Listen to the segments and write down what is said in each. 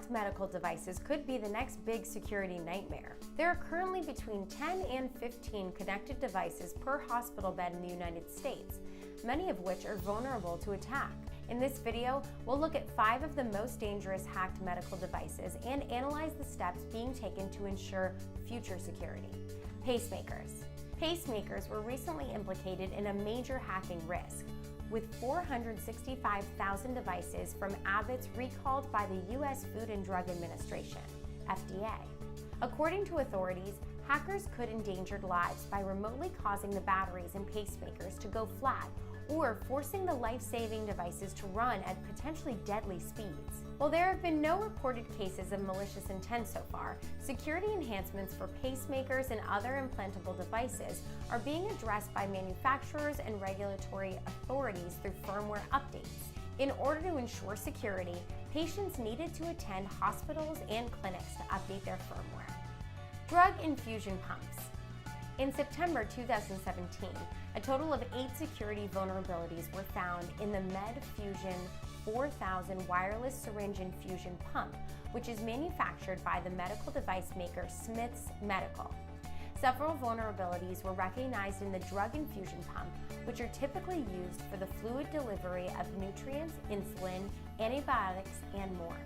Hacked medical devices could be the next big security nightmare. There are currently between 10 and 15 connected devices per hospital bed in the United States, many of which are vulnerable to attack. In this video, we'll look at 5 of the most dangerous hacked medical devices and analyze the steps being taken to ensure future security. Pacemakers. Pacemakers were recently implicated in a major hacking risk, with 465,000 devices from Abbott's recalled by the U.S. Food and Drug Administration, FDA. According to authorities, hackers could endanger lives by remotely causing the batteries in pacemakers to go flat or forcing the life-saving devices to run at potentially deadly speeds. While there have been no reported cases of malicious intent so far, security enhancements for pacemakers and other implantable devices are being addressed by manufacturers and regulatory authorities through firmware updates. In order to ensure security, patients needed to attend hospitals and clinics to update their firmware. Drug infusion pumps. In September 2017, a total of 8 security vulnerabilities were found in the Infusion 4000 wireless syringe infusion pump, which is manufactured by the medical device maker Smiths Medical. Several vulnerabilities were recognized in the drug infusion pump, which are typically used for the fluid delivery of nutrients, insulin, antibiotics, and more.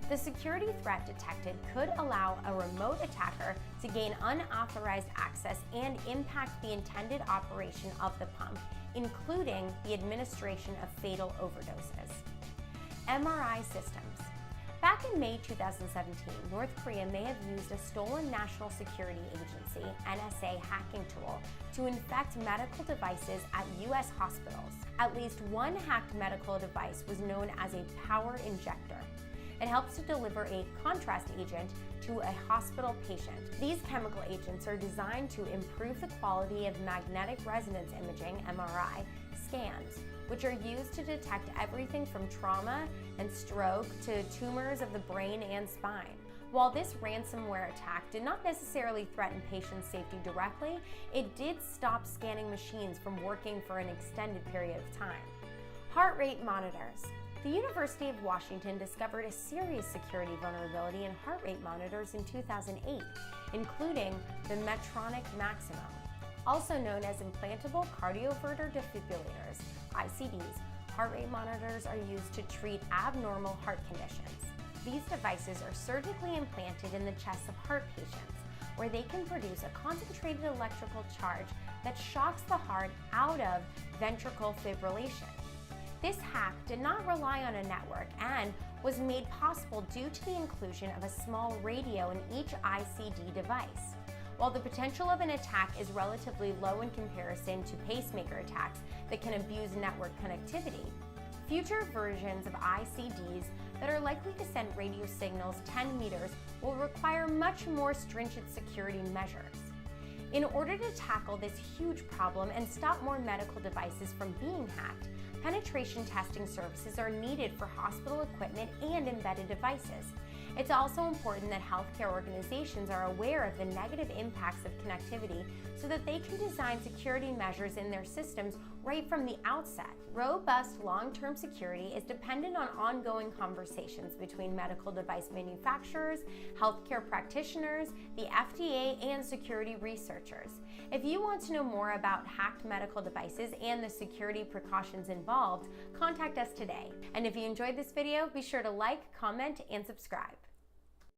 The security threat detected could allow a remote attacker to gain unauthorized access and impact the intended operation of the pump, including the administration of fatal overdoses. MRI Systems. Back in May 2017, North Korea may have used a stolen National Security Agency (NSA) hacking tool to infect medical devices at U.S. hospitals. At least one hacked medical device was known as a power injector. It helps to deliver a contrast agent to a hospital patient. These chemical agents are designed to improve the quality of magnetic resonance imaging (MRI) scans, which are used to detect everything from trauma and stroke to tumors of the brain and spine. While this ransomware attack did not necessarily threaten patient safety directly, it did stop scanning machines from working for an extended period of time. Heart rate monitors. The University of Washington discovered a serious security vulnerability in heart rate monitors in 2008, including the Medtronic Maximo. Also known as implantable cardioverter defibrillators, ICDs, heart rate monitors are used to treat abnormal heart conditions. These devices are surgically implanted in the chests of heart patients, where they can produce a concentrated electrical charge that shocks the heart out of ventricular fibrillation. This hack did not rely on a network and was made possible due to the inclusion of a small radio in each ICD device. While the potential of an attack is relatively low in comparison to pacemaker attacks that can abuse network connectivity, future versions of ICDs that are likely to send radio signals 10 meters will require much more stringent security measures. In order to tackle this huge problem and stop more medical devices from being hacked, penetration testing services are needed for hospital equipment and embedded devices. It's also important that healthcare organizations are aware of the negative impacts of connectivity so that they can design security measures in their systems right from the outset. Robust long-term security is dependent on ongoing conversations between medical device manufacturers, healthcare practitioners, the FDA, and security researchers. If you want to know more about hacked medical devices and the security precautions involved, contact us today. And if you enjoyed this video, be sure to like, comment, and subscribe.